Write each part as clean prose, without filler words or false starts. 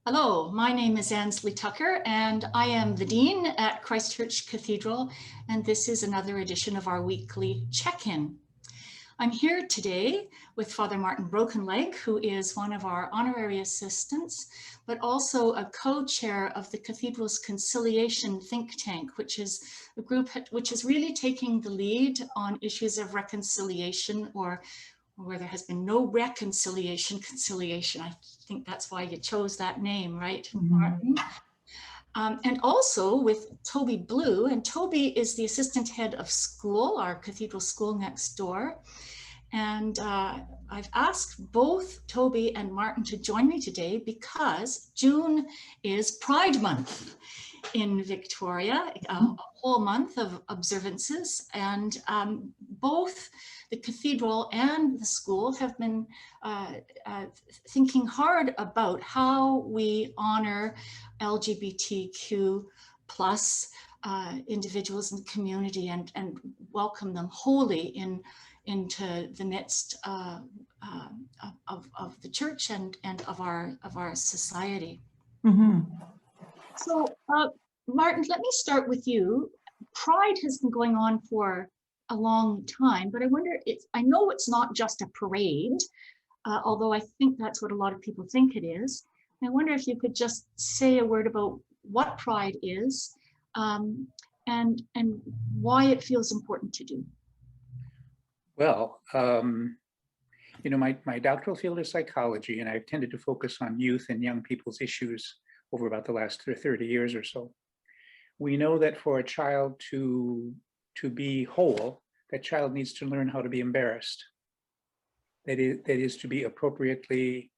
Hello, my name is Ansley Tucker and I am the Dean at Church Cathedral, and this is another edition of our weekly check-in. I'm here today with Father Martin Brokenleg, who is one of our honorary assistants, but also a co-chair of the Cathedral's Conciliation think tank, which is a group which is really taking the lead on issues of reconciliation, or where there has been no reconciliation, conciliation. I think that's why you chose that name, right, Martin? And also with Tobi Blue, and Tobi is the assistant head of school, our cathedral school next door. And I've asked both Tobi and Martin to join me today because June is Pride Month in Victoria, a whole month of observances, and both the cathedral and the school have been thinking hard about how we honor LGBTQ plus individuals in the community and welcome them wholly into the midst of the church and of our society. Mm-hmm. So, Martin, let me start with you. Pride has been going on for a long time, but I wonder, I know it's not just a parade, although I think that's what a lot of people think it is. I wonder if you could just say a word about what Pride is and why it feels important to do. Well, you know, my doctoral field is psychology, and I've tended to focus on youth and young people's issues over about the last 30 years or so. We know that for a child to be whole, that child needs to learn how to be embarrassed. That is to be appropriately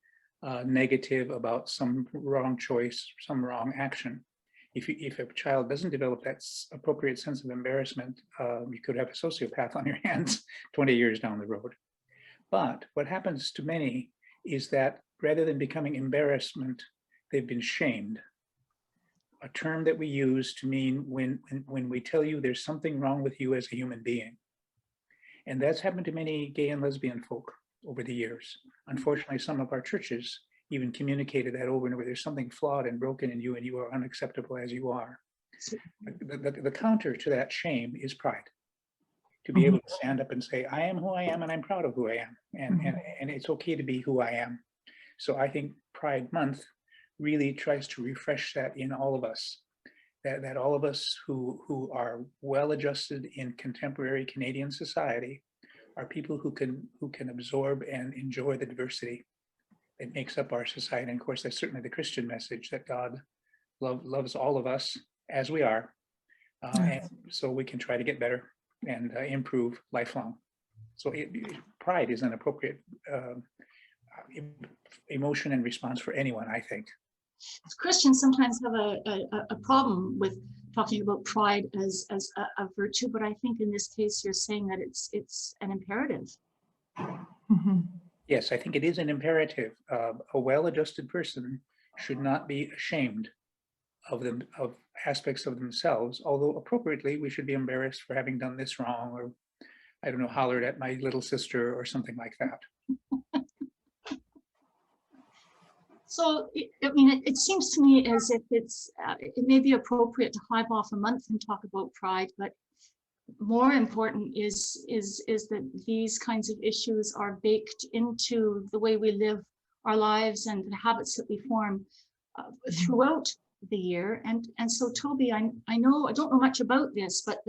negative about some wrong choice, some wrong action. If a child doesn't develop that appropriate sense of embarrassment, you could have a sociopath on your hands 20 years down the road. But what happens to many is that rather than becoming embarrassment, they've been shamed. A term that we use to mean when we tell you there's something wrong with you as a human being. And that's happened to many gay and lesbian folk over the years. Unfortunately, some of our churches even communicated that over and over. There's something flawed and broken in you, and you are unacceptable as you are. The counter to that shame is pride. To be able to stand up and say, I am who I am, and I'm proud of who I am, and it's okay to be who I am. So I think Pride Month really tries to refresh that in all of us, that all of us who are well adjusted in contemporary Canadian society are people who can absorb and enjoy the diversity that makes up our society. And of course, that's certainly the Christian message, that God loves all of us as we are, and so we can try to get better and improve lifelong. So pride is an appropriate emotion and response for anyone, I think. Christians sometimes have a problem with talking about pride as a virtue, but I think in this case you're saying that it's an imperative. Mm-hmm. Yes, I think it is an imperative. A well-adjusted person should not be ashamed of aspects of themselves, although appropriately we should be embarrassed for having done this wrong, or I don't know, hollered at my little sister or something like that. So, I mean, it seems to me as if it may be appropriate to hive off a month and talk about pride, but more important is that these kinds of issues are baked into the way we live our lives and the habits that we form throughout the year. And so, Tobi, I know, I don't know much about this, but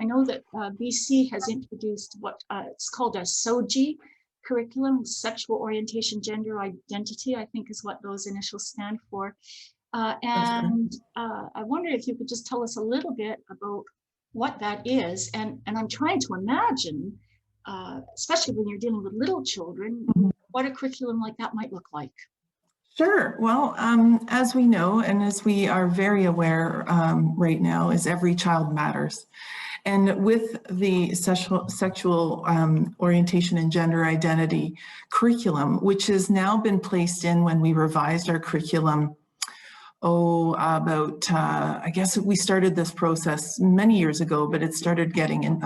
I know that BC has introduced what it's called a SOGI curriculum, sexual orientation, gender identity, I think is what those initials stand for. And I wonder if you could just tell us a little bit about what that is. And I'm trying to imagine, especially when you're dealing with little children, what a curriculum like that might look like. Sure. Well, as we know, and as we are very aware right now, is every child matters. And with the sexual orientation and gender identity curriculum, which has now been placed in when we revised our curriculum, I guess we started this process many years ago, but it started getting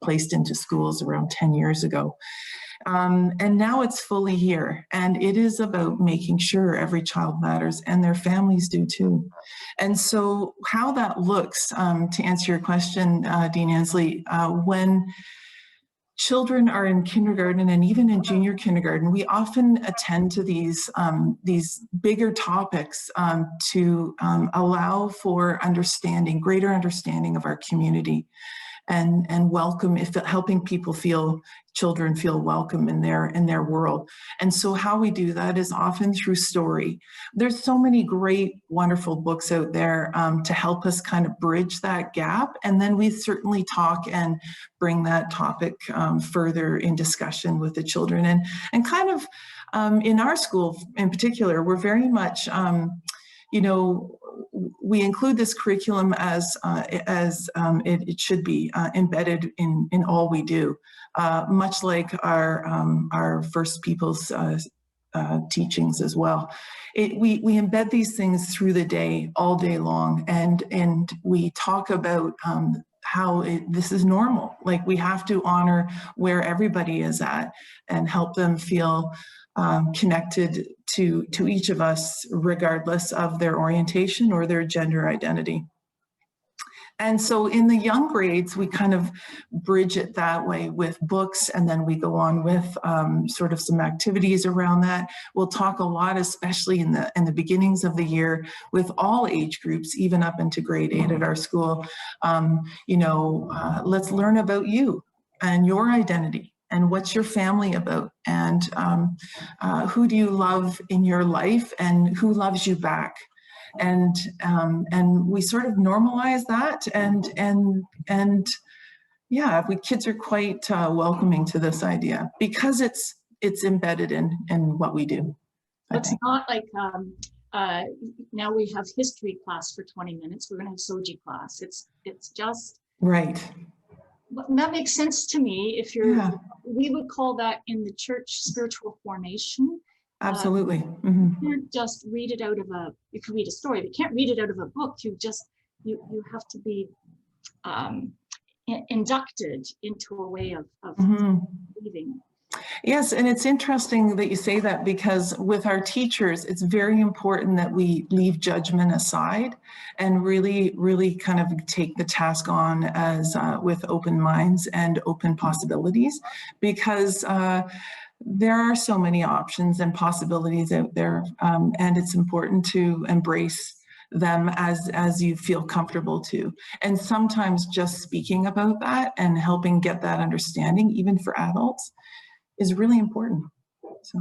placed into schools around 10 years ago. And now it's fully here. And it is about making sure every child matters, and their families do too. And so how that looks, to answer your question, Dean Ansley, when children are in kindergarten and even in junior kindergarten, we often attend to these bigger topics to allow for understanding, greater understanding of our community, and welcome, helping children feel welcome in their world. And so how we do that is often through story. There's so many great, wonderful books out there to help us kind of bridge that gap. And then we certainly talk and bring that topic further in discussion with the children. And kind of in our school in particular, we're very much, we include this curriculum as it should be embedded in all we do, much like our First Peoples teachings as well. We embed these things through the day, all day long, and we talk about how this is normal. Like, we have to honor where everybody is at and help them feel connected to each of us, regardless of their orientation or their gender identity. And so in the young grades, we kind of bridge it that way with books, and then we go on with sort of some activities around that. We'll talk a lot, especially in the beginnings of the year, with all age groups, even up into grade 8 at our school. Let's learn about you and your identity, and what's your family about, and who do you love in your life, and who loves you back. And we sort of normalize that, and yeah, kids are quite welcoming to this idea, because it's embedded in what we do. It's not like now we have history class for 20 minutes. We're going to have SOGI class. It's just right. That makes sense to me. If you're, yeah. We would call that in the church spiritual formation. Absolutely. You can't just read it out of you can read a story, but you can't read it out of a book. You have to be inducted into a way of reading. Yes, and it's interesting that you say that, because with our teachers, it's very important that we leave judgment aside and really, really kind of take the task on as with open minds and open possibilities, because there are so many options and possibilities out there, and it's important to embrace them as you feel comfortable to. And sometimes just speaking about that and helping get that understanding, even for adults, is really important. So,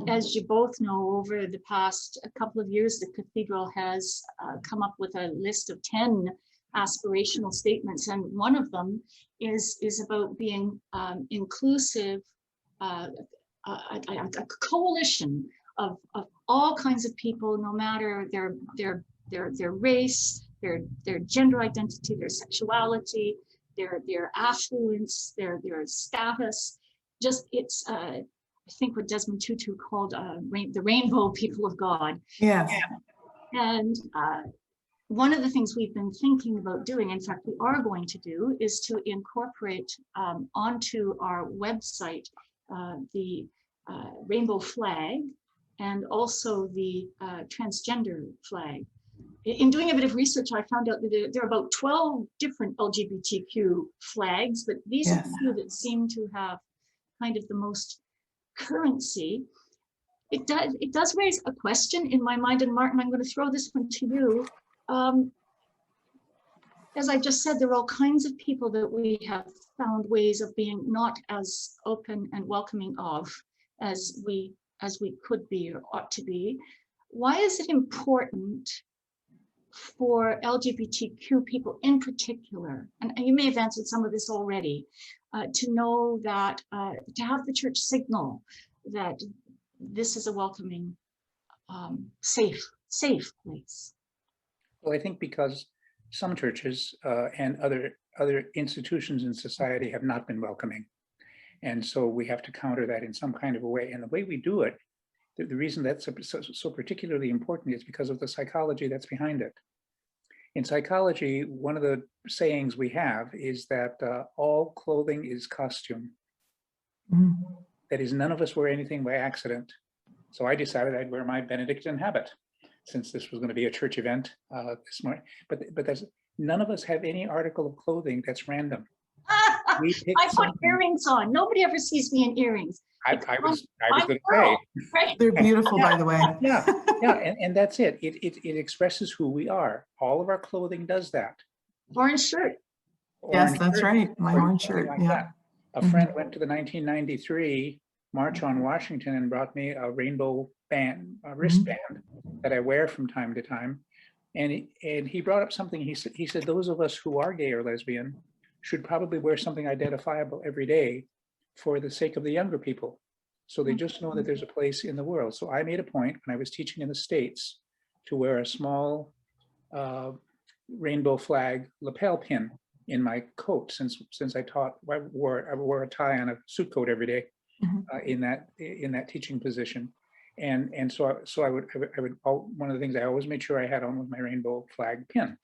as you both know, over the past couple of years, the cathedral has come up with a list of 10 aspirational statements, and one of them is about being inclusive, a coalition of all kinds of people, no matter their race, their gender identity, their sexuality, their affluence, their status. Just it's I think what Desmond Tutu called the rainbow people of God. Yeah. And one of the things we've been thinking about doing, in fact, we are going to do, is to incorporate onto our website the rainbow flag and also the transgender flag. In doing a bit of research, I found out that there are about 12 different LGBTQ flags, but these are the few that seem to have kind of the most currency. It does raise a question in my mind, and Martin, I'm going to throw this one to you. As I just said, there are all kinds of people that we have found ways of being not as open and welcoming of as we could be or ought to be. Why is it important for LGBTQ people in particular, and you may have answered some of this already, to know that, to have the church signal that this is a welcoming, safe place? Well, I think because some churches and other institutions in society have not been welcoming. And so we have to counter that in some kind of a way. And the way we do it, the reason that's so particularly important is because of the psychology that's behind it. In psychology, one of the sayings we have is that all clothing is costume. Mhm. That is, none of us wear anything by accident. So I decided I'd wear my Benedictine habit, since this was going to be a church event this morning. But that's, none of us have any article of clothing that's random. We pick I put something. earrings on. Nobody ever sees me in earrings. I was going to say. Right? They're beautiful, by the way. Yeah, and that's it. It expresses who we are. All of our clothing does that. Orange shirt. Yes, Orange that's shirt, right. My or orange something shirt. like Yeah. that. A friend went to the 1993 March on Washington and brought me a rainbow band, a wristband that I wear from time to time. And he brought up something. He said those of us who are gay or lesbian should probably wear something identifiable every day for the sake of the younger people, so they just know that there's a place in the world. So I made a point when I was teaching in the States to wear a small rainbow flag lapel pin in my coat, since I taught. I wore a tie on a suit coat every day in that teaching position, and so I would one of the things I always made sure I had on was my rainbow flag pin.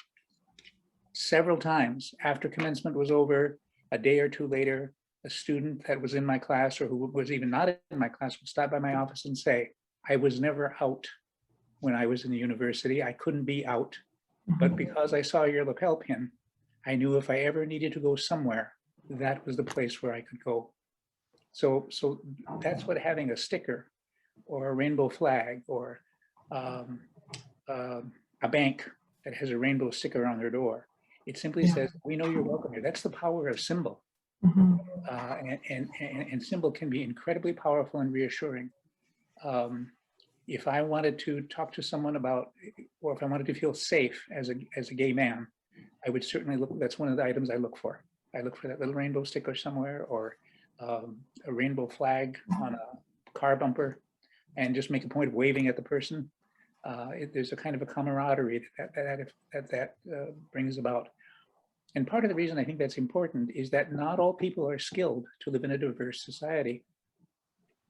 Several times after commencement was over, a day or two later, a student that was in my class or who was even not in my class would stop by my office and say, I was never out when I was in the university. I couldn't be out, but because I saw your lapel pin, I knew if I ever needed to go somewhere, that was the place where I could go. So that's what having a sticker or a rainbow flag or a bank that has a rainbow sticker on their door. It simply says, we know you're welcome here. That's the power of symbol. And symbol can be incredibly powerful and reassuring. If I wanted to talk to someone about, or if I wanted to feel safe as a gay man, I would certainly look. That's one of the items I look for. I look for that little rainbow sticker somewhere, or a rainbow flag on a car bumper, and just make a point of waving at the person. There's a kind of a camaraderie that brings about. And part of the reason I think that's important is that not all people are skilled to live in a diverse society.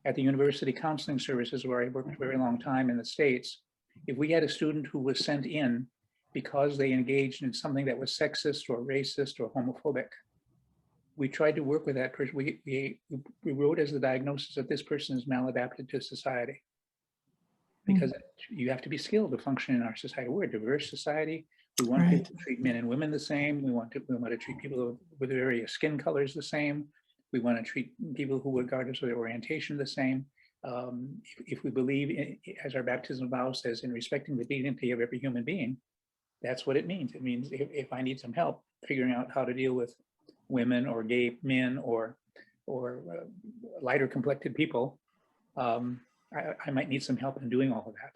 At the university counseling services, where I worked a very long time in the States, if we had a student who was sent in because they engaged in something that was sexist or racist or homophobic, we tried to work with that person. We wrote as the diagnosis that this person is maladapted to society, because you have to be skilled to function in our society. We're a diverse society. We want people to treat men and women the same. We want to treat people with various skin colors the same. We want to treat people who, regardless of their orientation, the same. If we believe, as our baptismal vow says, in respecting the dignity of every human being, that's what it means. It means if I need some help figuring out how to deal with women or gay men or lighter complected people, I might need some help in doing all of that.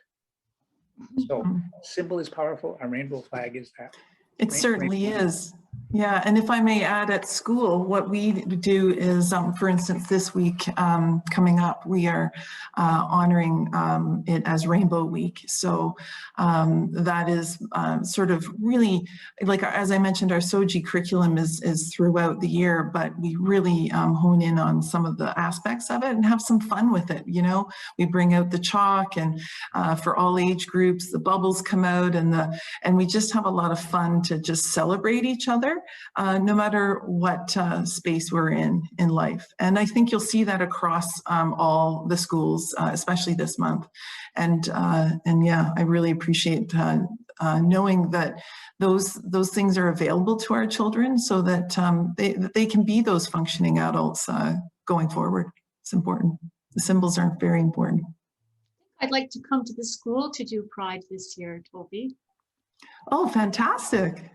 So symbol is powerful. Our rainbow flag is that. It certainly is. Yeah, and if I may add, at school, what we do is, for instance, this week coming up, we are honoring it as Rainbow Week. So that is sort of really, like, as I mentioned, our SOGI curriculum is throughout the year, but we really hone in on some of the aspects of it and have some fun with it. You know, we bring out the chalk, and for all age groups, the bubbles come out, and we just have a lot of fun to just celebrate each other, no matter what space we're in life. And I think you'll see that across all the schools, especially this month. And yeah, I really appreciate knowing that those things are available to our children, so that they can be those functioning adults going forward. It's important. The symbols are very important. I'd like to come to the school to do Pride this year, Tobi. Oh, fantastic.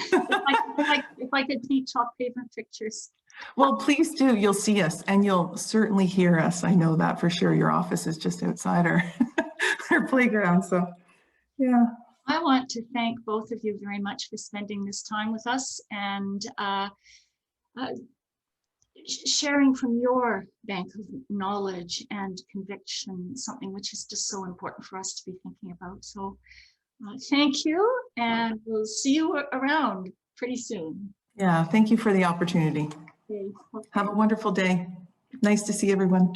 if I could paint chalk pavement pictures. Well, please do. You'll see us, and you'll certainly hear us. I know that for sure. Your office is just outside our playground. So, yeah. I want to thank both of you very much for spending this time with us and sharing from your bank of knowledge and conviction, something which is just so important for us to be thinking about. So thank you, and we'll see you around pretty soon. Yeah, thank you for the opportunity. Okay. Have a wonderful day. Nice to see everyone.